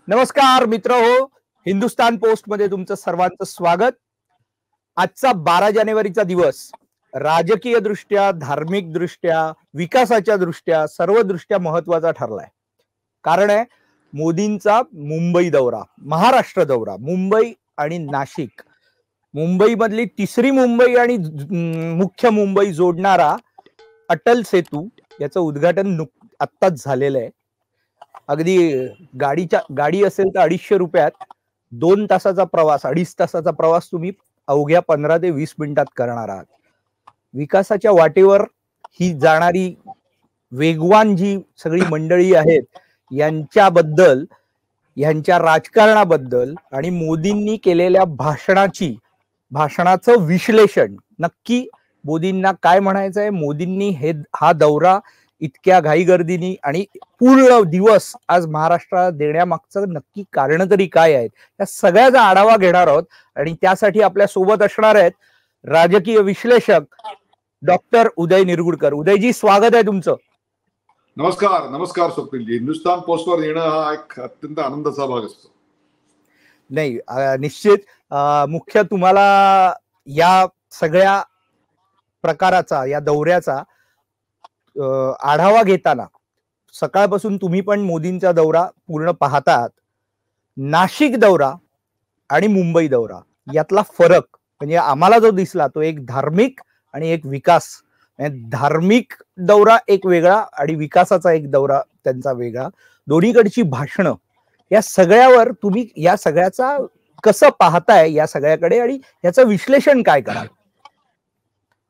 नमस्कार मित्र हो, हिंदुस्तान पोस्ट मध्ये तुमचं सर्वांचं स्वागत. आजचा 12 जानेवारीचा दिवस राजकीय दृष्ट्या, धार्मिक दृष्ट्या, विकासाच्या दृष्ट्या, सर्व दृष्ट्या महत्वाचा ठरलाय. कारण आहे मोदींचा मुंबई दौरा, महाराष्ट्र दौरा, मुंबई आणि नाशिक, मुंबई मधली तिसरी मुंबई आणि मुख्य मुंबई जोडणारा अटल सेतू याचं उद्घाटन आत्ताच झालेलं आहे. अगदी गाडी असेल तर 250 रुपयात 2 तासाचा प्रवास, 2.5 तासाचा प्रवास तुम्ही अवघ्या 15 ते 20 मिनिटात करणार आहात. विकासाच्या वाटेवर ही जाणारी वेगवान जी सगळी मंडळी आहेत यांच्याबद्दल, यांच्या राजकारणाबद्दल आणि मोदींनी केलेल्या भाषणाचं विश्लेषण, नक्की मोदींना काय म्हणायचंय, मोदींनी हा दौरा इतक्या घाईगर्दीनी आणि पूर्ण दिवस आज महाराष्ट्राला देण्यामागचं नक्की कारण तरी काय आहेत, या सगळ्याचा आढावा घेणार आहोत. आणि त्यासाठी आपल्या सोबत असणार आहेत राजकीय विश्लेषक डॉक्टर उदय निरगुडकर. उदयजी, स्वागत आहे तुमचं. नमस्कार. नमस्कार स्वप्नीलजी. हिंदुस्तान पोस्टवर येणं हा एक अत्यंत आनंदाचा भाग असतो. नाही, निश्चित. मुख्य तुम्हाला या सगळ्या प्रकाराचा, या दौऱ्याचा आढावा घेताना, सकाळपासून तुम्ही पण मोदींचा दौरा पूर्ण पाहतात, नाशिक दौरा आणि मुंबई दौरा यातला फरक म्हणजे आम्हाला जो दिसला तो एक धार्मिक आणि एक विकास. धार्मिक दौरा एक वेगळा आणि विकासाचा एक दौरा त्यांचा वेगळा. दोन्हीकडची भाषणं, या सगळ्यावर तुम्ही या सगळ्याचा कसं पाहताय, या सगळ्याकडे, आणि याचं विश्लेषण काय कराल?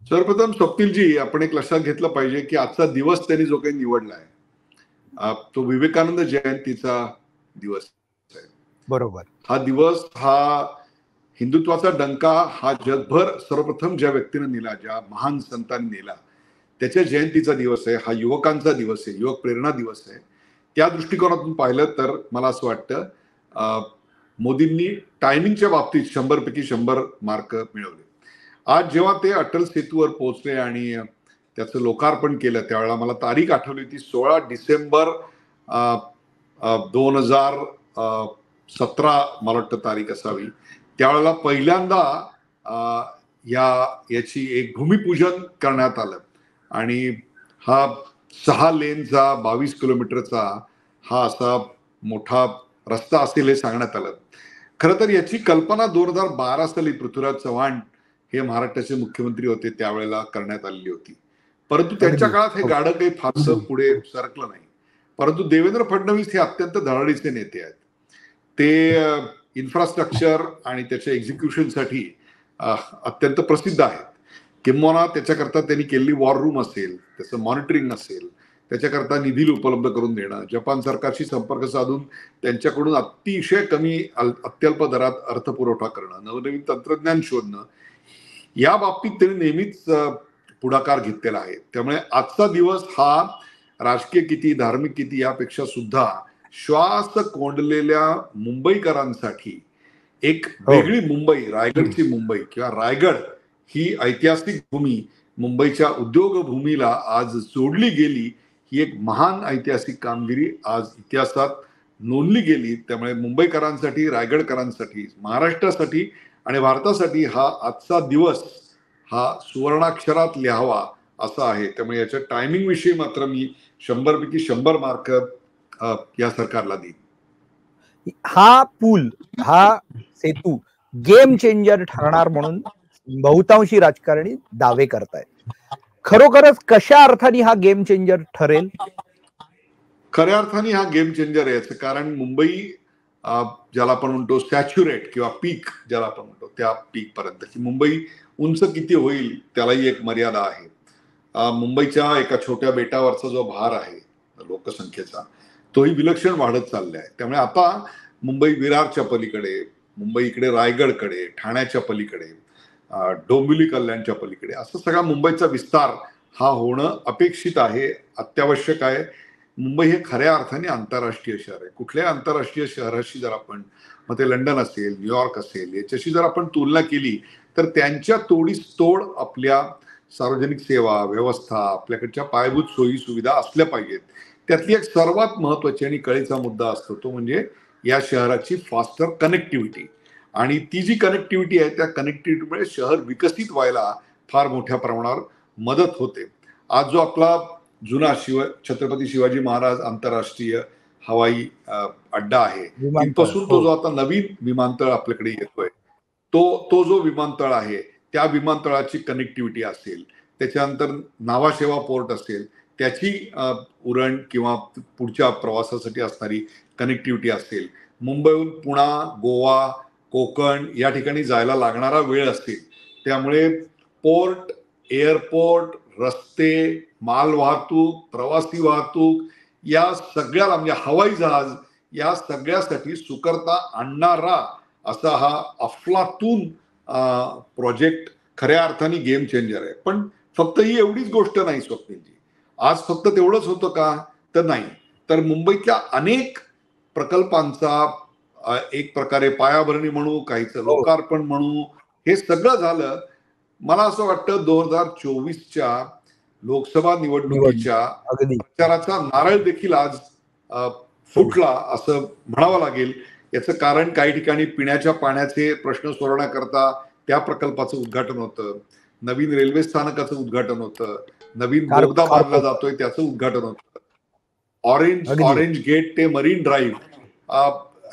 सर्वप्रथम स्वप्नीलजी, आपण एक लक्षात घेतलं पाहिजे की आजचा दिवस त्यांनी जो काही निवडला आहे तो विवेकानंद जयंतीचा दिवस आहे. बरोबर. हा दिवस, हा हिंदुत्वाचा डंका हा जगभर सर्वप्रथम ज्या व्यक्तीने नेला, ज्या महान संतांनी नेला, त्याच्या जयंतीचा दिवस आहे. हा युवकांचा दिवस आहे, युवक प्रेरणा दिवस आहे. त्या दृष्टिकोनातून पाहिलं तर मला असं वाटतं मोदींनी टायमिंगच्या बाबतीत 100 पैकी 100 मार्क मिळवले. आज जेव्हा ते अटल सेतूवर पोहोचले आणि त्याचं लोकार्पण केलं, त्यावेळेला मला तारीख आठवली होती, 16 डिसेंबर 2017 मला वाटतं तारीख असावी. त्यावेळेला पहिल्यांदा याची एक भूमिपूजन करण्यात आलं आणि हा 6 लेनचा 22 किलोमीटरचा हा असा मोठा रस्ता असेल हे सांगण्यात आलं. खरं तर याची कल्पना 2012 साली पृथ्वीराज चव्हाण हे महाराष्ट्राचे मुख्यमंत्री होते त्यावेळेला करण्यात आलेली होती. परंतु त्यांच्या काळात हे गाडं काही फारसं पुढे सरकलं नाही. परंतु देवेंद्र फडणवीस हे अत्यंत धडाडीचे नेते आहेत. ते इन्फ्रास्ट्रक्चर आणि त्याच्या एक्झिक्युशनसाठी अत्यंत प्रसिद्ध आहेत. किंबहुना त्याच्याकरता त्यांनी केलेली वॉर रूम असेल, त्याचं मॉनिटरिंग असेल, त्याच्याकरता निधी उपलब्ध करून देणं, जपान सरकारशी संपर्क साधून त्यांच्याकडून अतिशय कमी अत्यल्प दरात अर्थपुरवठा करणं, नवनवीन तंत्रज्ञान शोधणं, या बाबतीत त्यांनी नेहमीच पुढाकार घेतलेला आहे. त्यामुळे आजचा दिवस हा राजकीय किती, धार्मिक किती यापेक्षा सुद्धा श्वास कोंडलेल्या मुंबईकरांसाठी एक वेगळी मुंबई, रायगडची मुंबई किंवा रायगड ही ऐतिहासिक भूमी मुंबईच्या उद्योग भूमीला आज जोडली गेली, ही एक महान ऐतिहासिक कामगिरी आज इतिहासात नोंदली गेली. त्यामुळे मुंबईकरांसाठी, रायगडकरांसाठी, महाराष्ट्रासाठी आणि भारतासाठी हा आजचा दिवस हा सुवर्णाक्षरात लिहावा असा आहे. त्यामुळे याच्या टायमिंग विषयी मात्र मी 100 पैकी 100 मार्क या सरकारला देईन. हा पूल, हा सेतू गेम चेंजर ठरणार म्हणून बहुतांशी राजकारणी दावे करतायत. खरोखरच कशा अर्थाने हा गेम चेंजर ठरेल? खऱ्या अर्थाने हा गेम चेंजर आहे. कारण मुंबई ज्याला आपण म्हणतो सॅच्युरेट किंवा पीक ज्याला आपण म्हणतो, त्या पीक पर्यंत की मुंबई उंच किती होईल त्यालाही एक मर्यादा आहे. मुंबईच्या एका छोट्या बेटावरचा जो भार आहे लोकसंख्येचा, तोही विलक्षण वाढत चाललाय आहे. त्यामुळे आता मुंबई विरारच्या पलीकडे, मुंबई इकडे रायगडकडे, ठाण्याच्या पलीकडे, डोंबिवली कल्याणच्या पलीकडे, असं सगळा मुंबईचा विस्तार हा होणं अपेक्षित आहे, अत्यावश्यक आहे. मुंबई हे खऱ्या अर्थाने आंतरराष्ट्रीय शहर आहे. कुठल्याही आंतरराष्ट्रीय शहराशी जर आपण, मग ते लंडन असेल, न्यूयॉर्क असेल, याच्याशी जर आपण तुलना केली तर त्यांच्या तोडीस तोड आपल्या सार्वजनिक सेवा व्यवस्था, आपल्याकडच्या पायाभूत सोयी सुविधा असल्या पाहिजेत. त्यातली एक सर्वात महत्वाची आणि कळीचा मुद्दा असतो तो म्हणजे या शहराची फास्टर कनेक्टिव्हिटी. आणि ती जी कनेक्टिव्हिटी आहे त्या कनेक्टिव्हिटीमुळे शहर विकसित व्हायला फार मोठ्या प्रमाणावर मदत होते. आज जो आपला जुना छत्रपती शिवाजी महाराज आंतरराष्ट्रीय हवाई अड्डा आहे, तिथपासून तो जो आता नवीन विमानतळ आपल्याकडे येतोय, तो जो विमानतळ आहे त्या विमानतळाची कनेक्टिव्हिटी असेल, त्याच्यानंतर नावाशेवा पोर्ट असेल, त्याची उरण किंवा पुढच्या प्रवासासाठी असणारी कनेक्टिव्हिटी असेल, मुंबईहून पुणा, गोवा, कोकण या ठिकाणी जायला लागणारा वेळ असेल, त्यामुळे पोर्ट, एअरपोर्ट, रस्ते, माल वाहतूक, प्रवासी वाहतूक या सगळ्याला म्हणजे हवाई जहाज या सगळ्यासाठी सुकरता आणणारा असा हा अफलातून प्रोजेक्ट खऱ्या अर्थाने गेम चेंजर आहे. पण फक्त ही एवढीच गोष्ट नाही स्वप्नीलजी. आज फक्त तेवढंच होतं का? तर नाही. तर मुंबईतल्या अनेक प्रकल्पांचा एक प्रकारे पायाभरणी म्हणू, काहीचं लोकार्पण म्हणू, हे सगळं झालं. मला असं वाटतं 2024च्या लोकसभा निवडणुकीच्या प्रचाराचा नारळ देखील आज फुटला असं म्हणावं लागेल. याचं कारण काही ठिकाणी पिण्याच्या पाण्याचे प्रश्न सोडवण्याकरता त्या प्रकल्पाचं उद्घाटन होतं, नवीन रेल्वे स्थानकाचं उद्घाटन होतं, नवीन बोगदा बांधला जातोय त्याचं उद्घाटन होतं, ऑरेंज गेट ते मरीन ड्राईव्ह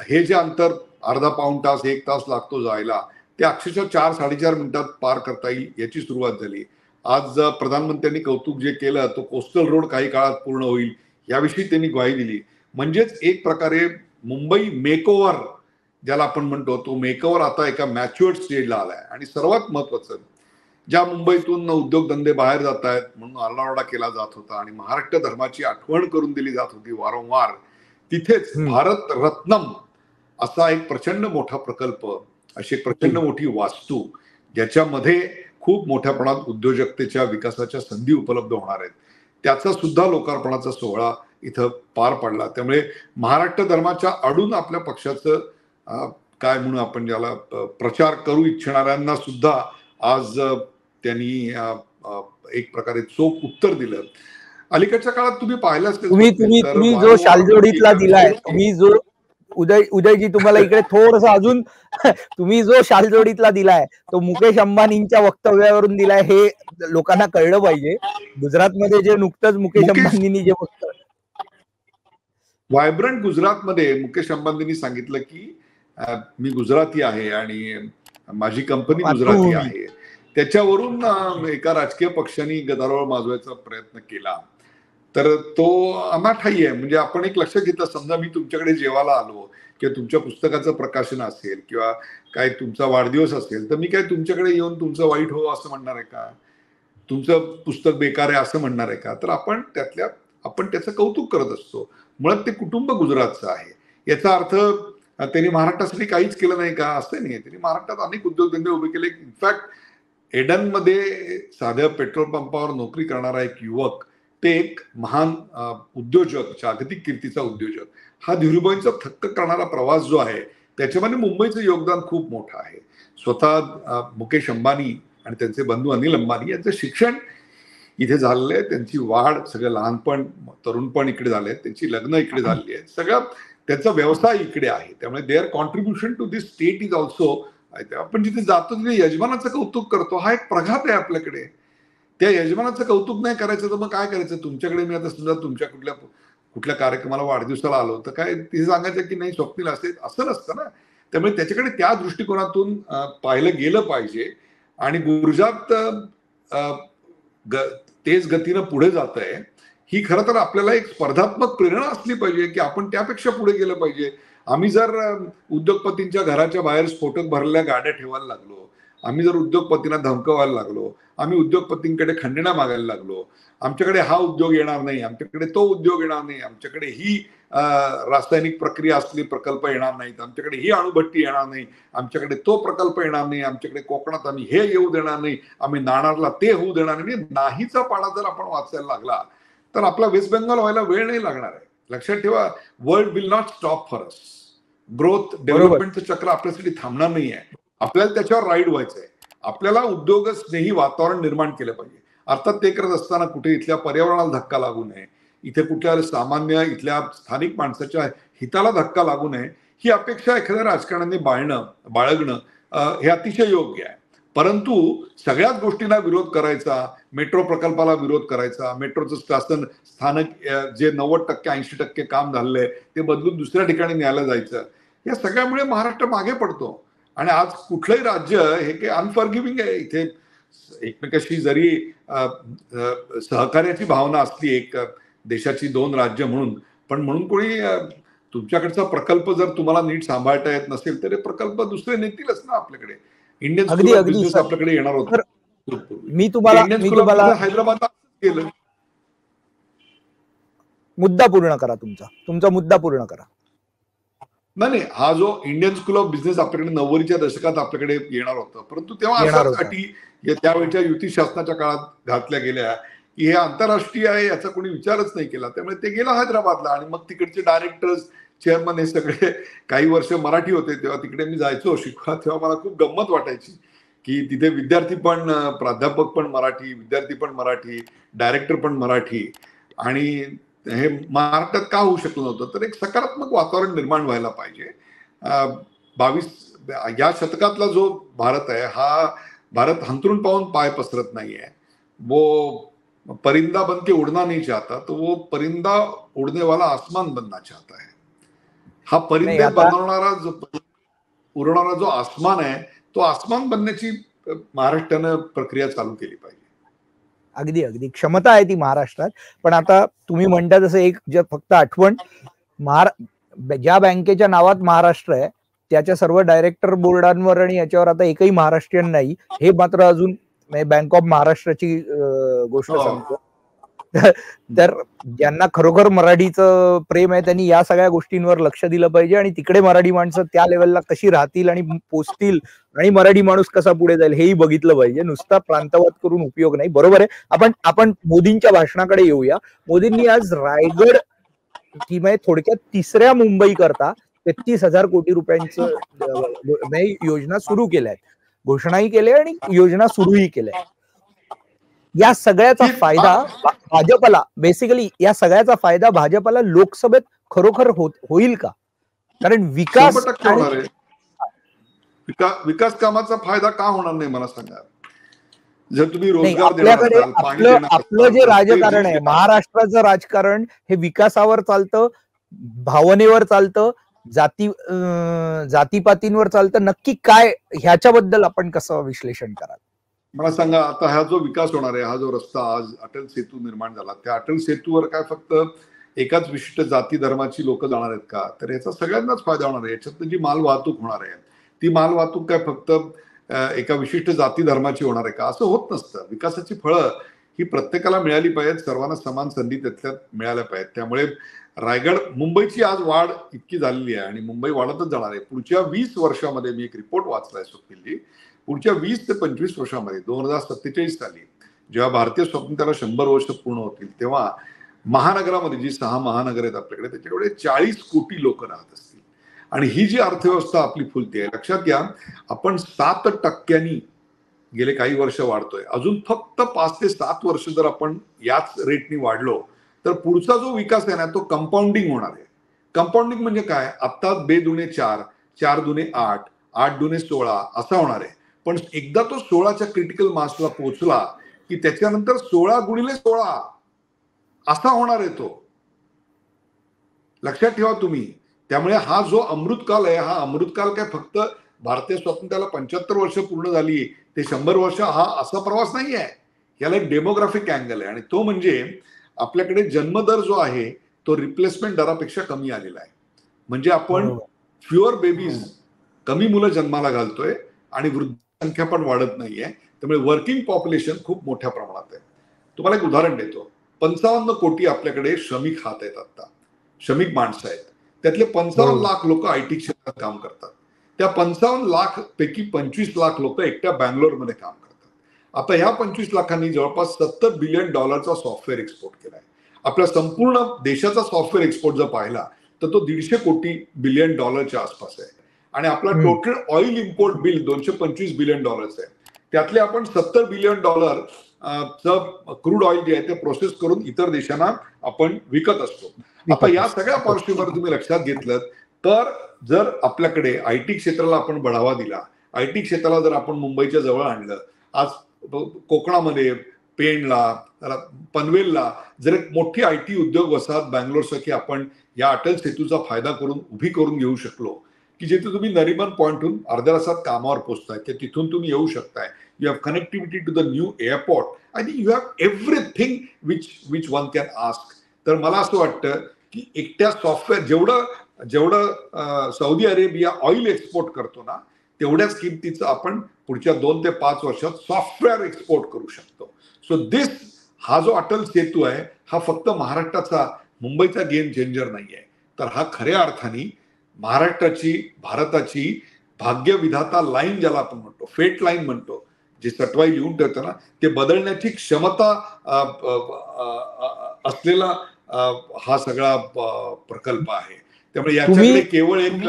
हे जे अंतर अर्धा पाऊण तास 1 तास लागतो जायला, ते अक्षरशः 4-4.5 मिनिटात पार करता येईल याची सुरुवात झाली. आज प्रधानमंत्र्यांनी कौतुक जे केलं तो कोस्टल रोड काही काळात पूर्ण होईल याविषयी त्यांनी ग्वाही दिली. म्हणजेच एक प्रकारे मुंबई मेकओव्हर ज्याला आपण म्हणतो तो मेकओव्हर आता एका मॅच्युअर्ड स्टेजला आलाय. आणि सर्वात महत्वाचं, ज्या मुंबईतून उद्योगधंदे बाहेर जात आहेत म्हणून आरडाओरडा केला जात होता आणि महाराष्ट्र धर्माची आठवण करून दिली जात होती वारंवार, तिथेच भारत रत्नम असा एक प्रचंड मोठा प्रकल्प, अशी एक प्रचंड मोठी वास्तू ज्याच्यामध्ये खूप मोठ्या प्रमाणात उद्योजकतेच्या विकासाच्या संधी उपलब्ध होणार आहेत, त्याचा सुद्धा लोकार्पणाचा सोहळा इथं पार पडला. त्यामुळे महाराष्ट्र धर्माच्या आडून आपल्या पक्षाचं काय म्हणून आपण ज्याला प्रचार करू इच्छिणाऱ्यांना सुद्धा आज त्यांनी एक प्रकारे चोख उत्तर दिलं. अलीकडच्या काळात तुम्ही पाहिलं असेल, तुम्ही जो शालजोडीतला दिलाय, तुम्ही जो उदयजी तुम्हाला इकडे थोडस अजून तुम्ही जो शालजोडीतला दिलाय तो मुकेश अंबानींच्या वक्तव्यावरून दिलाय हे लोकांना कळलं पाहिजे. गुजरातमध्ये जे नुकतंच मुकेश अंबानींनी जे व्हायब्रंट गुजरातमध्ये मुकेश अंबानींनी सांगितलं की मी गुजराती आहे आणि माझी कंपनी गुजराती आहे. त्याच्यावरून एका राजकीय पक्षाने गदारोळ माजवायचा प्रयत्न केला. तर तो अनाठाई आहे. म्हणजे आपण एक लक्ष घेतलं, समजा मी तुमच्याकडे जेवायला आलो किंवा तुमच्या पुस्तकाचं प्रकाशन असेल किंवा काय तुमचा वाढदिवस असेल, तर मी काय तुमच्याकडे येऊन तुमचं वाईट हो असं म्हणणार आहे का? तुमचं पुस्तक बेकार आहे असं म्हणणार आहे का? तर आपण त्याचं कौतुक करत असतो. मुळात ते कुटुंब गुजरातचं आहे. याचा अर्थ त्यांनी महाराष्ट्रासाठी काहीच केलं नाही का? असं नाही. त्यांनी महाराष्ट्रात अनेक उद्योगधंदे उभे केले. इनफॅक्ट एडनमध्ये साध्या पेट्रोल पंपावर नोकरी करणारा एक युवक, ते एक महान उद्योजक, जागतिक कीर्तीचा उद्योजक, हा धीरूभाईंचा थक्क करणारा प्रवास जो आहे त्याच्यामध्ये मुंबईचं योगदान खूप मोठं आहे. स्वतः मुकेश अंबानी आणि त्यांचे बंधू अनिल अंबानी यांचं शिक्षण इथे झालेलं आहे, त्यांची वाढ, सगळं लहानपण तरुणपण इकडे झालंय, त्यांची लग्न इकडे झालेली आहेत, सगळं त्यांचा व्यवसाय इकडे आहे. त्यामुळे their contribution to this state is also. आपण जिथे जातो तिथे यजमानाचं कौतुक करतो, हा एक प्रघात आहे आपल्याकडे. त्या यजमानाचं कौतुक नाही करायचं तर मग काय करायचं? तुमच्याकडे मी आता समजा तुमच्या कुठल्या कार्यक्रमाला वाढदिवसाला आलो तर काय तिथे सांगायचं की नाही स्वप्नील असेल, असं नसतं ना. त्यामुळे त्याच्याकडे त्या दृष्टिकोनातून पाहिलं गेलं पाहिजे. आणि गुजरात तेज गतीनं पुढे जात आहे, ही खरं तर आपल्याला एक स्पर्धात्मक प्रेरणा असली पाहिजे की आपण त्यापेक्षा पुढे गेलं पाहिजे. आम्ही जर उद्योगपतींच्या घराच्या बाहेर स्फोटक भरलेल्या गाड्या ठेवायला लागलो, आम्ही जर उद्योगपतींना धमकवायला लागलो, आम्ही उद्योगपतींकडे खंडण्या मागायला लागलो, आमच्याकडे हा उद्योग येणार नाही, आमच्याकडे तो उद्योग येणार नाही, आमच्याकडे ही रासायनिक प्रक्रिया असलेली प्रकल्प येणार नाहीत, आमच्याकडे ही अणुभट्टी येणार नाही, आमच्याकडे तो प्रकल्प येणार नाही, आमच्याकडे कोकणात आम्ही हे येऊ देणार नाही, आम्ही नाणारला ते होऊ देणार नाही, नाहीचा पाडा जर आपण वाचायला लागला तर आपला वेस्ट बेंगॉल व्हायला वेळ नाही लागणार आहे. लक्षात ठेवा, world will not stop for us. Growth डेव्हलपमेंटचं चक्र आपल्यासाठी थांबणार नाही आहे. आपल्याला त्याच्यावर राईड व्हायचंय. आपल्याला उद्योग स्नेही वातावरण निर्माण केलं पाहिजे. अर्थात ते करत असताना कुठे इथल्या पर्यावरणाला धक्का लागू नये, इथे कुठल्या सामान्य इथल्या स्थानिक माणसाच्या हिताला धक्का लागू नये ही अपेक्षा एखाद्या राजकारण्याने बाळगणं हे अतिशय योग्य आहे. परंतु सगळ्याच गोष्टींना विरोध करायचा, मेट्रो प्रकल्पाला विरोध करायचा, मेट्रोचं शासन स्थानक जे 90% 80% काम झालंय ते बदलून दुसऱ्या ठिकाणी न्यायला जायचं, या सगळ्यामुळे महाराष्ट्र मागे पडतो. आणि आज कुठलंही राज्य हे काही अनफॉरगिव्हिंग आहे. इथे एकमेकाशी जरी सहकार्याची भावना असली एक देशाची 2 राज्य म्हणून, पण म्हणून कोणी तुमच्याकडचा प्रकल्प जर तुम्हाला नीट सांभाळता येत नसेल तर प्रकल्प दुसरे नेतीलच ना आपल्याकडे. इंडियन स्कूल ऑफ बिझनेस आपल्याकडे येणार होतं. मी तुम्हाला हैदराबाद केलं. मुद्दा पूर्ण करा, तुमचा मुद्दा पूर्ण करा. नाही, हा जो इंडियन स्कूल ऑफ बिझनेस आपल्याकडे 90च्या दशकात आपल्याकडे येणार होतं, परंतु तेव्हा अशाच अटी त्यावेळेच्या युती शासनाच्या काळात घातल्या गेल्या की हे आंतरराष्ट्रीय आहे याचा कोणी विचारच नाही केला. त्यामुळे ते गेलं हैदराबादला आणि मग तिकडचे डायरेक्टर्स, चेअरमन हे सगळे काही वर्ष मराठी होते. तेव्हा तिकडे मी जायचो शिकवा, तेव्हा मला खूप गंमत वाटायची की तिथे विद्यार्थी पण, प्राध्यापक पण मराठी, विद्यार्थी पण मराठी, डायरेक्टर पण मराठी. आणि हे महाराष्ट्रात का होऊ शकलं नव्हतं? तर एक सकारात्मक वातावरण निर्माण व्हायला पाहिजे. 22 या शतकातला जो भारत आहे हा भारत हंतरून पाहून पाय पसरत नाहीये. वो परिंदा बन के उड़ना नहीं चाहता, तो वो परिंदा उड़ने वाला आसमान बनना चाहता है. हा परिंदे बनवणारा जो उडणारा जो आसमान आहे तो आसमान बनण्याची महाराष्ट्रानं प्रक्रिया चालू केली पाहिजे. अगदी क्षमता आहे ती महाराष्ट्रात. पण आता तुम्ही म्हणता तसं एक फक्त आठवण, ज्या बँकेच्या नावात महाराष्ट्र आहे त्याच्या सर्व डायरेक्टर बोर्डांवर आणि याच्यावर आता एकही महाराष्ट्रीयन नाही. हे मात्र अजून बँक ऑफ महाराष्ट्राची गोष्ट सांगतो. तर ज्यांना खरोखर मराठीचं प्रेम आहे त्यांनी या सगळ्या गोष्टींवर लक्ष दिलं पाहिजे आणि तिकडे मराठी माणसं त्या लेवलला कशी राहतील आणि पोचतील आणि मराठी माणूस कसा पुढे जाईल हेही बघितलं पाहिजे. नुसता प्रांतवाद करून उपयोग नाही. बरोबर आहे. आपण मोदींच्या भाषणाकडे येऊया. मोदींनी आज रायगड की थोडक्यात 3ऱ्या मुंबई करता 33,000 कोटी रुपयांचं योजना सुरू केल्या आहेत. घोषणाही केल्या आणि योजना सुरूही केल्या. या सगळ्याचा फायदा भाजपला, बेसिकली या सगळ्याचा फायदा भाजपला लोकसभेत खरोखर होईल का? कारण विकास कामाचा फायदा का होणार नाही मला सांगा. जर तुम्ही रोजगार आपलं जे राजकारण आहे, महाराष्ट्राचं राजकारण हे विकासावर चालतं, भावनेवर चालतं, जातीपातींवर चालतं. नक्की काय ह्याच्याबद्दल आपण कसं विश्लेषण कराल? मला सांगा, आता हा जो विकास होणार आहे, हा जो रस्ता आज अटल सेतू निर्माण झाला, त्या अटल सेतूवर काय फक्त एकाच विशिष्ट जाती धर्माची लोक जाणार आहेत का? तर याचा सगळ्यांनाच फायदा होणार आहे. याच्यात जी माल वाहतूक होणार आहे ती माल वाहतूक काय फक्त एका विशिष्ट जाती धर्माची होणार आहे का? असं होत नसतं. विकासाची फळं ही प्रत्येकाला मिळाली पाहिजेत, सर्वांना समान संधी त्यातल्या मिळाल्या पाहिजेत. त्यामुळे रायगड, मुंबईची आज वाढ इतकी झालेली आहे आणि मुंबई वाढतच जाणार आहे. पुढच्या 20 वर्षामध्ये मी एक रिपोर्ट वाचलाय स्वप्नीलजी, पुढच्या 20 ते 25 वर्षामध्ये 2047 साली जेव्हा भारतीय स्वातंत्र्याला 100 वर्ष पूर्ण होतील तेव्हा महानगरामध्ये जी 6 महानगर आहेत आपल्याकडे त्याच्याकडे 40 कोटी लोक राहत असतील. आणि ही जी अर्थव्यवस्था आपली फुलते, लक्षात घ्या आपण 7% गेले काही वर्ष वाढतोय. अजून फक्त 5 ते 7 वर्ष जर आपण याच रेटनी वाढलो तर पुढचा जो विकास आहे ना तो कंपाऊंडिंग होणार आहे. कंपाऊंडिंग म्हणजे काय? आता 2 दुणे 4, 4 दुणे 8, 8 दुणे 16 असा होणार आहे. पण एकदा तो 16च्या क्रिटिकल मासला पोहोचला की त्याच्यानंतर 16 गुणिले 16 असा होणार आहे तो. लक्षात ठेवा तुम्ही. त्यामुळे हा जो अमृतकाल आहे, हा अमृतकाल काय फक्त भारतीय स्वातंत्र्याला 75 वर्ष पूर्ण झाली ते 100 वर्ष हा असा प्रवास नाही आहे. याला एक डेमोग्राफिक अँगल आहे आणि तो म्हणजे आपल्याकडे जन्मदर जो आहे तो रिप्लेसमेंट दरापेक्षा कमी आलेला आहे. म्हणजे आपण फ्युअर बेबीज, कमी मुलं जन्माला घालतोय आणि वृद्ध संख्या पण वाढत नाहीये. त्यामुळे वर्किंग पॉप्युलेशन खूप मोठ्या प्रमाणात आहे. तुम्हाला एक उदाहरण देतो. 55 कोटी आपल्याकडे श्रमिक हात आहेत, आता श्रमिक माणसं आहेत. त्यातले 55 लाख लोक आयटी क्षेत्रात काम करतात. त्या 55 लाख पैकी 25 लाख लोक एकट्या बँगलोरमध्ये काम करतात. आता ह्या 25 लाखांनी जवळपास $70 बिलियन सॉफ्टवेअर एक्सपोर्ट केलाय. आपल्या संपूर्ण देशाचा सॉफ्टवेअर एक्सपोर्ट जर पाहिला तर तो $150 बिलियन आसपास आहे. आणि आपला total oil import bill $225 billion आहे. त्यातले आपण $70 बिलियन क्रूड ऑइल जे आहे ते प्रोसेस करून इतर देशांना आपण विकत असतो. आता या सगळ्या पार्श्वभूमीवर तुम्ही लक्षात घेतलं तर जर आपल्याकडे आयटी क्षेत्राला आपण बढावा दिला, आयटी क्षेत्राला जर आपण मुंबईच्या जवळ आणलं, आज कोकणामध्ये पेणला, पनवेलला जर एक मोठी आयटी उद्योग वसाहत बँगलोरसारखी आपण या अटल सेतूचा फायदा करून उभी करून घेऊ शकलो, की जिथे तुम्ही नरिमन पॉइंटहून अर्ध्या तासात कामावर पोहोचताय, की तिथून तुम्ही येऊ शकताय, you have connectivity to the new airport, I think you have everything which one can ask. तर मला असं वाटतं की एकट्या सॉफ्टवेअर जेवढं सौदी अरेबिया ऑइल एक्सपोर्ट करतो ना, तेवढ्याच किमतीचं आपण पुढच्या 2 ते 5 वर्षात सॉफ्टवेअर एक्सपोर्ट करू शकतो. सो हा जो अटल सेतू आहे हा फक्त महाराष्ट्राचा, मुंबईचा गेम चेंजर नाही आहे, तर हा खऱ्या अर्थाने महाराष्ट्राची, भारताची भाग्यविधाता लाईन ज्याला आपण म्हणतो, फेट लाईन म्हणतो, जे सटवाई लिहून ठेवतं ना, ते बदलण्याची क्षमता असलेला हा सगळा प्रकल्प आहे. त्यामुळे याच्याकडे केवळ एक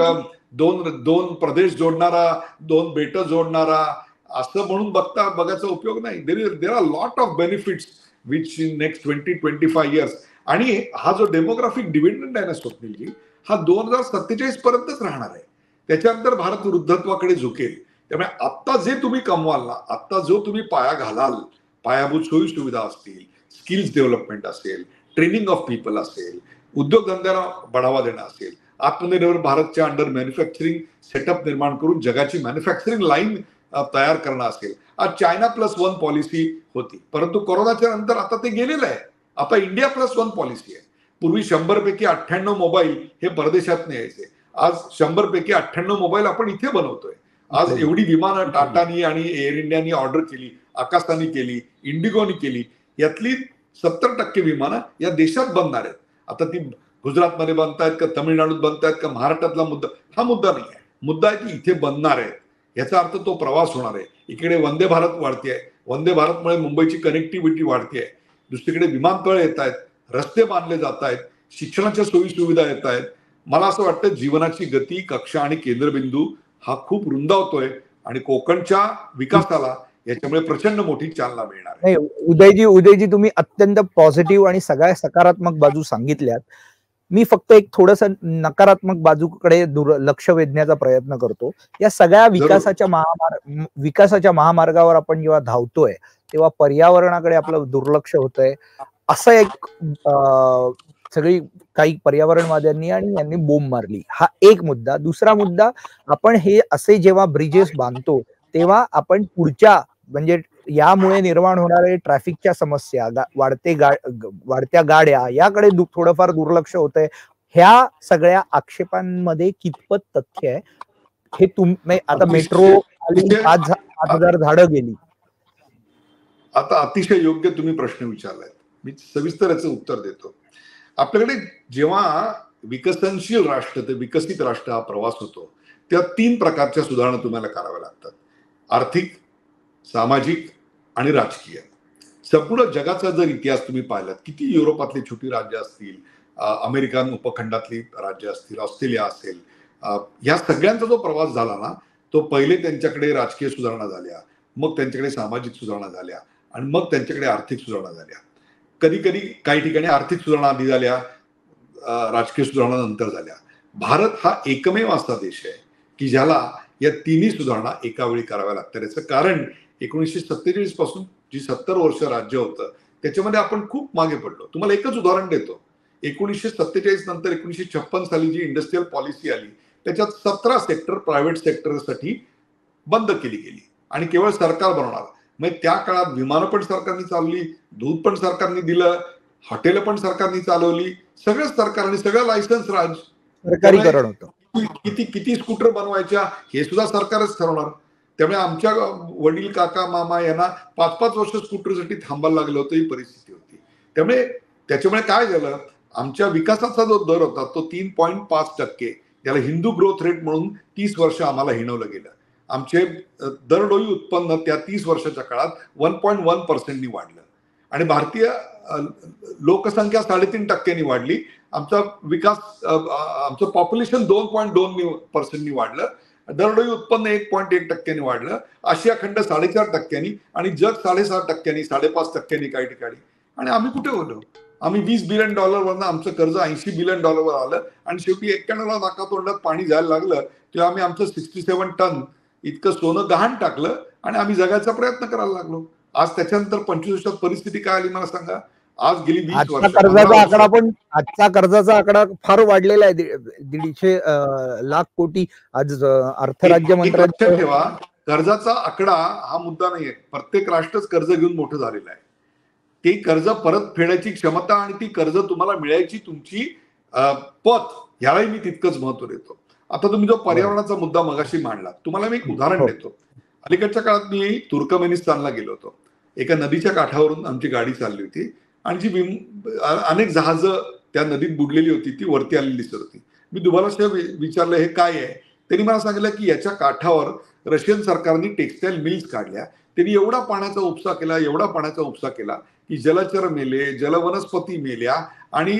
दोन प्रदेश जोडणारा, 2 बेट जोडणारा असं म्हणून बघायचा उपयोग नाही. There are lot of benefits which in next 20-25 years. आणि हा जो डेमोग्राफिक डिव्हिडंड आहे ना स्वप्नीलजी, हा 2047 पर्यंतच राहणार आहे. त्याच्यानंतर भारत वृद्धत्वाकडे झुकेल. त्यामुळे आत्ता जे तुम्ही कमवाल ना, आत्ता जो तुम्ही पाया घालाल, पायाभूत सोयी सुविधा असतील, स्किल्स डेव्हलपमेंट असेल, ट्रेनिंग ऑफ पीपल असेल, उद्योगधंद्याला बढावा देणं असेल, आत्मनिर्भर भारतच्या अंडर मॅन्युफॅक्चरिंग सेटअप निर्माण करून जगाची मॅन्युफॅक्चरिंग लाईन तयार करणं असेल. आज China+1 पॉलिसी होती, परंतु कोरोनाच्या नंतर आता ते गेलेलं आहे. आता India+1 पॉलिसी आहे. पूर्वी 100 पैकी 98 मोबाईल हे परदेशात यायचे, आज 100 पैकी 98 मोबाईल आपण इथे बनवतोय. आज एवढी विमानं टाटानी आणि एअर इंडियानी ऑर्डर केली, आकाशवाणी केली, इंडिगोनी केली, यातली 70% विमानं या देशात बनणार आहेत. आता ती गुजरातमध्ये बनतायत का, तमिळनाडूत बनतायत का, महाराष्ट्रातला हा मुद्दा नाही आहे. मुद्दा आहे की इथे बनणार आहे, याचा अर्थ तो प्रवास होणार आहे. इकडे वंदे भारत वाढते, वंदे भारतमुळे मुंबईची कनेक्टिव्हिटी वाढते, दुसरीकडे विमानतळ येत आहेत, रस्ते बांधले जात आहेत, शिक्षणाच्या सोयी सुविधा येत आहेत. मला असं वाटतं जीवनाची गती, कक्षा आणि केंद्रबिंदू हा खूप रुंदावतोय आणि कोकणच्या विकासाला याच्यामुळे प्रचंड मोठी चालना मिळणार आहे. उदयजी तुम्ही अत्यंत पॉझिटिव्ह आणि सगळ्या सकारात्मक बाजू सांगितल्यात. मी फक्त एक थोडस नकारात्मक बाजूकडे लक्ष वेधण्याचा प्रयत्न करतो. या सगळ्या विकासाच्या महामार्गावर आपण जेव्हा धावतोय तेव्हा पर्यावरणाकडे आपलं दुर्लक्ष होतंय, असं एक सगळी काही पर्यावरणवाद्यांनी आणि यांनी बोंब मारली. हा एक मुद्दा. दुसरा मुद्दा, आपण हे असे जेव्हा ब्रिजेस बांधतो तेव्हा आपण पुढच्या म्हणजे यामुळे निर्माण होणारे ट्रॅफिकच्या समस्या, वाढत्या गाड्या याकडे थोडंफार दुर्लक्ष होतंय. ह्या सगळ्या आक्षेपांमध्ये कितपत तथ्य आहे हे तुम्ही आता मेट्रो 5,000 झाडं गेली. आता अतिशय योग्य तुम्ही प्रश्न विचारलाय, मी सविस्तर याचं उत्तर देतो. आपल्याकडे जेव्हा विकसनशील राष्ट्र ते विकसित राष्ट्र हा प्रवास होतो तेव्हा 3 प्रकारच्या सुधारणा तुम्हाला कराव्या लागतात: आर्थिक, सामाजिक आणि राजकीय. संपूर्ण जगाचा जर इतिहास तुम्ही पाहिलात, किती युरोपातली छोटी राज्य असतील, अमेरिकन उपखंडातली राज्य असतील, ऑस्ट्रेलिया असेल, या सगळ्यांचा जो प्रवास झाला ना, तो पहिले त्यांच्याकडे राजकीय सुधारणा झाल्या, मग त्यांच्याकडे सामाजिक सुधारणा झाल्या आणि मग त्यांच्याकडे आर्थिक सुधारणा झाल्या. कधी कधी काही ठिकाणी आर्थिक सुधारणा आधी झाल्या, राजकीय सुधारणा नंतर झाल्या. भारत हा एकमेव असा देश आहे की ज्याला या तिन्ही सुधारणा एका वेळी कराव्या लागतात. याचं कारण 1947 पासून जी 70 वर्ष राज्य होतं त्याच्यामध्ये आपण खूप मागे पडलो. तुम्हाला एकच उदाहरण देतो. 1947 नंतर 1956 साली जी इंडस्ट्रियल पॉलिसी आली त्याच्यात 17 सेक्टर प्रायव्हेट सेक्टरसाठी बंद केली गेली आणि केवळ सरकार बनवणार. मग त्या काळात विमानं पण सरकारने चालवली, दूध पण सरकारने दिलं, हॉटेल पण सरकारने चालवली, सगळंच सरकारने, सगळं लायसन्स राज, सरकारीकरण होतं. किती स्कूटर बनवायच्या हे सुद्धा सरकारच ठरवणार. त्यामुळे आमच्या वडील, काका, मामा यांना 5-5 वर्ष स्कूटरसाठी थांबायला लागलं होतं, ही परिस्थिती होती. त्याच्यामुळे काय झालं, आमच्या विकासाचा जो दर होता तो 3.5%, त्याला हिंदू ग्रोथ रेट म्हणून 30 वर्ष आम्हाला हिणवलं गेलं. आमचे दरडोई उत्पन्न त्या 30 वर्षाच्या काळात 1.1% वाढलं आणि भारतीय लोकसंख्या 3.5% वाढली. आमचा विकास, आमचं पॉप्युलेशन 2.2% वाढलं दरडोई उत्पन्न 1.1% वाढलं, आशिया खंड 4.5% आणि जग 6.5%, 5.5% काही ठिकाणी. आणि आम्ही कुठे होतो? आम्ही $20 बिलियन वरनं आमचं कर्ज $80 बिलियन आलं आणि शेवटी 91ला नाकातोंडात पाणी जायला लागलं तेव्हा आम्ही आमचं 67 टन इतकं सोनं गहाण टाकलं आणि आम्ही जगायचा प्रयत्न करायला लागलो. आज त्याच्यानंतर 25 वर्षात परिस्थिती काय आली मला सांगा. आज गेली 20 वर्ष आजचा कर्जाचा आकडा फार वाढलेला आहे. 150 लाख कोटी आज अर्थ राज्यमंत्र्यांचं. लक्षात ठेवा, कर्जाचा आकडा हा मुद्दा नाहीये. प्रत्येक राष्ट्रच कर्ज घेऊन मोठं झालेलं आहे. ती कर्ज परत फेडायची क्षमता आणि ती कर्ज तुम्हाला मिळायची तुमची पत, ह्यालाही मी तितकंच महत्व देतो. आता तुम्ही जो पर्यावरणाचा मुद्दा मगाशी मांडला, तुम्हाला मी एक उदाहरण देतो. अलीकडच्या काळात मी तुर्कमेनिस्तानला गेलो होतो. एका नदीच्या काठावरून आमची गाडी चालली होती आणि जी अनेक जहाजं त्या नदीत बुडलेली होती ती वरती आलेली दिसत होती. मी दुबाराशा विचारलं हे काय आहे. त्यांनी मला सांगितलं की याच्या काठावर रशियन सरकारने टेक्सटाईल मिल्स काढल्या. त्यांनी एवढा पाण्याचा उपसा केला की जलचर मेले, जलवनस्पती मेल्या आणि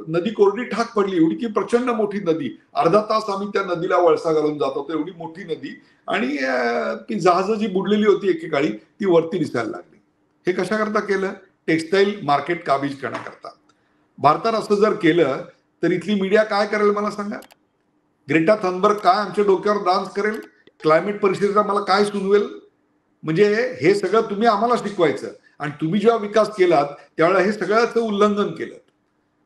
नदी कोरडी ठाक पडली. एवढी की प्रचंड मोठी नदी, अर्धा तास आम्ही त्या नदीला वळसा घालून जात होतो, एवढी मोठी नदी. आणि ती जहाजं जी बुडलेली होती एकेकाळी ती वरती दिसायला लागली. हे कशाकरता केलं? टेक्सटाईल मार्केट काबीज करण्याकरता. भारतात असं जर केलं तर इथली मीडिया काय करेल मला सांगा? ग्रेटा थनबर्ग काय आमच्या डोक्यावर डान्स करेल? क्लायमेट परिषदेचा मला काय सुनवेल? म्हणजे हे सगळं तुम्ही आम्हाला शिकवायचं आणि तुम्ही जेव्हा विकास केलात त्यावेळेला हे सगळ्याचं उल्लंघन केलं.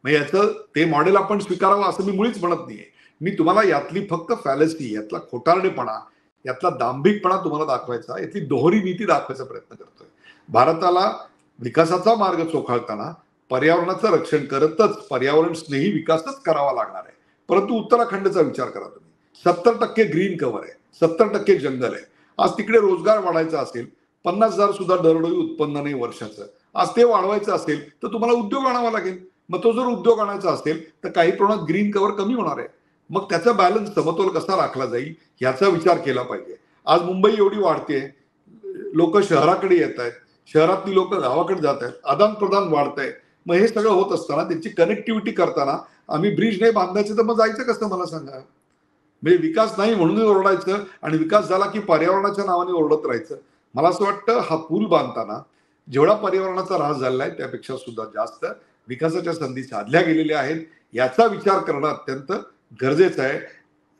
मग याचं ते मॉडेल आपण स्वीकारावं असं मी मुळीच म्हणत नाहीये. मी तुम्हाला यातली फक्त फॅलसी, यातला खोटारडेपणा, यातला दांभिकपणा तुम्हाला दाखवायचा, यातली दोहरी नीती दाखवायचा प्रयत्न करतोय. भारताला विकासाचा मार्ग चोखाळताना पर्यावरणाचं रक्षण करतच पर्यावरण स्नेही विकासच करावा लागणार आहे. परंतु उत्तराखंडचा विचार करा तुम्ही. 70% ग्रीन कव्हर आहे, 70% जंगल आहे. आज तिकडे रोजगार वाढायचा असेल, 50,000 सुद्धा दरडोई उत्पन्न नाही वर्षाचं, आज ते वाढवायचं असेल तर तुम्हाला उद्योग आणावा लागेल. मग तो जर उद्योग आणायचा असेल तर काही प्रमाणात ग्रीन कव्हर कमी होणार आहे. मग त्याचा बॅलन्स, समतोल कसा राखला जाईल याचा विचार केला पाहिजे. आज मुंबई एवढी वाढते, लोक शहराकडे येत आहेत, शहरातली लोक गावाकडे जात आहेत, आदान प्रदान वाढतंय. मग हे सगळं होत असताना त्यांची कनेक्टिव्हिटी करताना आम्ही ब्रिज नाही बांधायचं तर मग जायचं कसं मला सांगा? म्हणजे विकास नाही म्हणून ओरडायचं आणि विकास झाला की पर्यावरणाच्या नावाने ओरडत राहायचं. मला असं वाटतं हा पूल बांधताना जेवढा पर्यावरणाचा ऱ्हास झालेला आहे त्यापेक्षा सुद्धा जास्त विकासाच्या संधी साधल्या गेलेल्या आहेत, याचा विचार करणं अत्यंत गरजेचं आहे.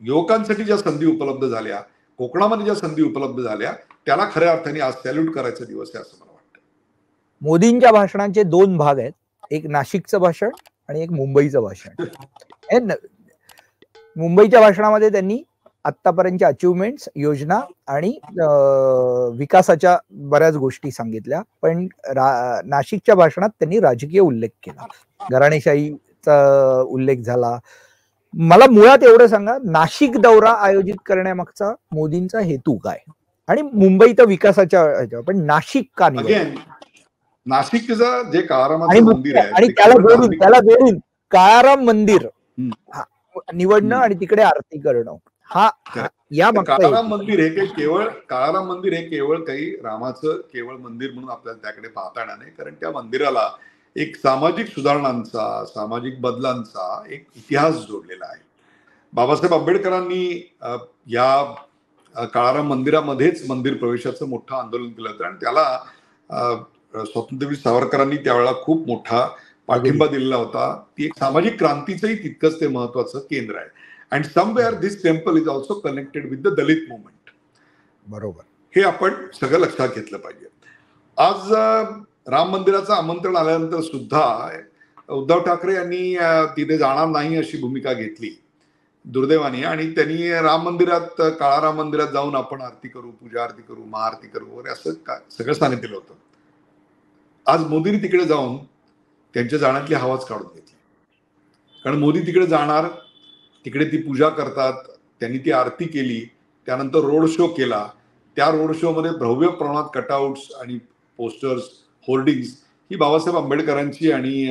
युवकांसाठी ज्या संधी उपलब्ध झाल्या, कोकणामध्ये ज्या संधी उपलब्ध झाल्या, त्याला खऱ्या अर्थाने आज सॅल्यूट करायचा दिवस आहे असं मला वाटतं. मोदींच्या भाषणांचे 2 भाग आहेत, एक नाशिकचं भाषण आणि एक मुंबईचं भाषण. मुंबईच्या भाषणामध्ये त्यांनी आतापर्यंतच्या अचिव्हमेंट्स, योजना आणि विकासाच्या बऱ्याच गोष्टी सांगितल्या. पण नाशिकच्या भाषणात त्यांनी राजकीय उल्लेख केला, घराणेशाहीचा उल्लेख झाला. मला मुळात एवढं सांगा, नाशिक दौरा आयोजित करण्यामागचा मोदींचा हेतू काय? आणि मुंबई तर विकासाच्या, पण नाशिक का निवडलं? नाशिकचं जे काळारामाचं मंदिर आहे आणि त्याला जोडून काळाराम मंदिर निवडणं आणि तिकडे आरती करणं, हा या काळाराम मंदिर हे केवळ काही रामाचं केवळ मंदिर म्हणून आपल्याला त्याकडे पाहता येणार नाही. कारण त्या मंदिराला एक सामाजिक सुधारणांचा, सामाजिक बदलांचा एक इतिहास जोडलेला आहे. बाबासाहेब आंबेडकरांनी या काळाराम मंदिरामध्येच मंदिर प्रवेशाचं मोठं आंदोलन केलं होतं आणि त्याला स्वातंत्र्यवीर सावरकरांनी त्यावेळेला खूप मोठा पाठिंबा दिलेला होता. ती एक सामाजिक क्रांतीचंही तितकंच ते महत्वाचं केंद्र आहे. And somewhere this temple is also connected with the Dalit movement. बरोबर, हे आपण सगळं लक्षात घेतलं पाहिजे. आज राम मंदिराचं आमंत्रण आल्यानंतर सुद्धा उद्धव ठाकरे यांनी तिथे जाणार नाही अशी भूमिका घेतली दुर्दैवाने, आणि त्यांनी राम मंदिरात, काळाराम मंदिरात जाऊन आपण आरती करू, पूजा आरती करू, महाआरती करू वगैरे असं सगळं सांगितलेलं होतं. आज मोदींनी तिकडे जाऊन त्यांच्या जाण्यातली हवाच काढून घेतली. कारण मोदी तिकडे जाणार, तिकडे ती पूजा करतात, त्यांनी ती आरती केली, त्यानंतर रोड शो केला. त्या रोड शो मध्ये भव्य प्रमाणात कटआउट्स आणि पोस्टर्स, होर्डिंग्स ही बाबासाहेब आंबेडकरांची आणि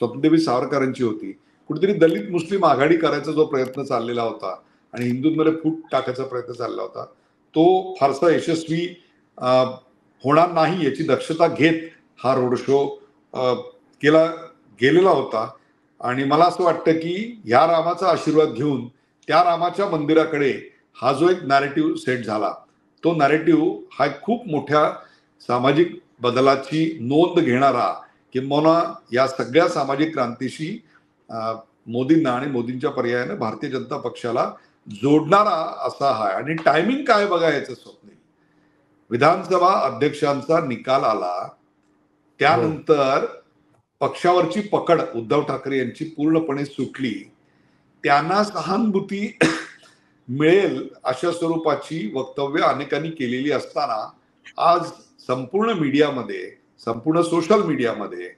स्वातंत्र्यवीर सावरकरांची होती. कुठेतरी दलित मुस्लिम आघाडी करायचा जो प्रयत्न चाललेला होता आणि हिंदूंमध्ये फूट टाकायचा प्रयत्न चालला होता, तो फारसा यशस्वी होणार नाही याची दक्षता घेत हा रोड शो केला गेलेला होता. आणि मला असं वाटतं की ह्या रामाचा आशीर्वाद घेऊन त्या रामाच्या मंदिराकडे हा जो एक नॅरेटिव्ह सेट झाला, तो नॅरेटिव्ह हा खूप मोठ्या सामाजिक बदलाची नोंद घेणारा, किंबहुना या सगळ्या सामाजिक क्रांतीशी मोदींना आणि मोदींच्या पर्यायाने भारतीय जनता पक्षाला जोडणारा असा हा. आणि टायमिंग काय बघायचं स्वप्न, विधानसभा अध्यक्षांचा निकाल आला त्यानंतर पक्षावरची पकड उद्धव ठाकरे यांची पूर्णपणे सुटली, त्यांना सहानुभूती मिळेल अशा स्वरूपाची वक्तव्य अनेकांनी केलेली असताना आज संपूर्ण मीडियामध्ये, संपूर्ण सोशल मीडियामध्ये,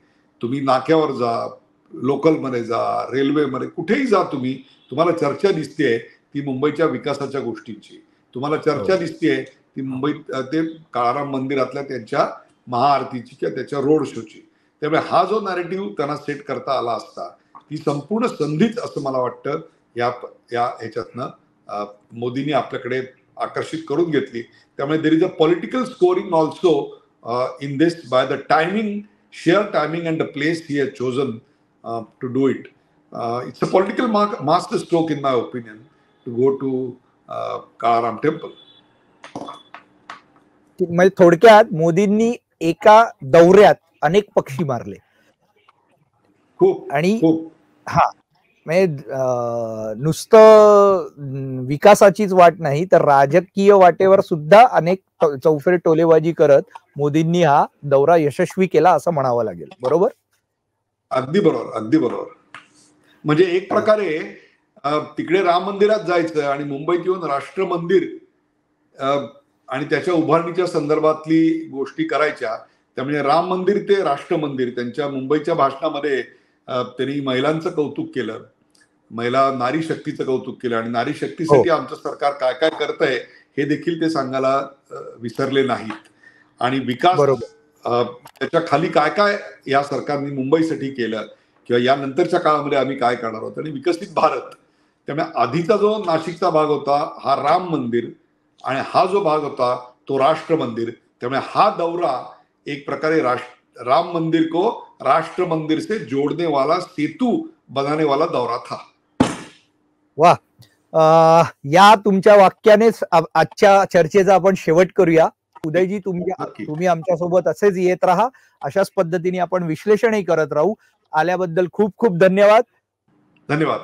तुम्ही नाक्यावर जा, लोकलमध्ये जा, रेल्वेमध्ये, कुठेही जा, तुम्हाला चर्चा दिसतेय ती मुंबईच्या विकासाच्या गोष्टींची. तुम्हाला चर्चा दिसतेय ती मुंबईत ते काळाराम मंदिरातल्या त्यांच्या महाआरतीची किंवा त्याच्या रोड शोची. त्यामुळे हा जो नॅरेटिव्ह त्यांना सेट करता आला असता, ती संपूर्ण संधीच असं मला वाटतं या ह्याच्यातनं मोदींनी आपल्याकडे आकर्षित करून घेतली. त्यामुळे there is a political scoring also in this by the timing, share timing and the place he has chosen to do it. It's a political master stroke in my opinion to go to Kalaram temple. म्हणजे थोडक्यात मोदींनी एका दौऱ्यात अनेक पक्षी मारले. खूप आणि खूप हा म्हणजे नुसतं विकासाचीच वाट नाही तर राजकीय वाटेवर सुद्धा अनेक चौफेर टोलेबाजी करत मोदींनी हा दौरा यशस्वी केला असं म्हणावं लागेल. बरोबर? अगदी बरोबर, अगदी बरोबर. म्हणजे एक प्रकारे तिकडे राम मंदिरात जायचं आणि मुंबईत येऊन राष्ट्र मंदिर आणि त्याच्या उभारणीच्या संदर्भातली गोष्टी करायच्या. त्यामुळे राम मंदिर ते राष्ट्र मंदिर, त्यांच्या मुंबईच्या भाषणामध्ये त्यांनी महिलांचं कौतुक केलं, महिला नारी शक्तीचं कौतुक केलं आणि नारी शक्तीसाठी आमचं सरकार काय काय करतंय हे देखील ते सांगायला विसरले नाहीत. आणि विकास त्याच्या खाली काय काय या सरकारने मुंबईसाठी केलं किंवा या नंतरच्या काळामध्ये आम्ही काय करणार आहोत, आणि विकसित भारत. त्यामुळे आधीचा जो नाशिकचा भाग होता हा राम मंदिर आणि हा जो भाग होता तो राष्ट्र मंदिर. त्यामुळे हा दौरा एक प्रकारे राम मंदिर को राष्ट्र मंदिर से जोड़ने वाला, सेतू बनाने वाला दौरा था. वा, या तुमच्या वाक्यानेच आजच्या चर्चेचा आपण शेवट करूया. उदयजी, तुम्ही आमच्यासोबत असेच येत राहा, अशाच पद्धतीने आपण विश्लेषणही करत राहू. आल्याबद्दल खूप खूप धन्यवाद. धन्यवाद.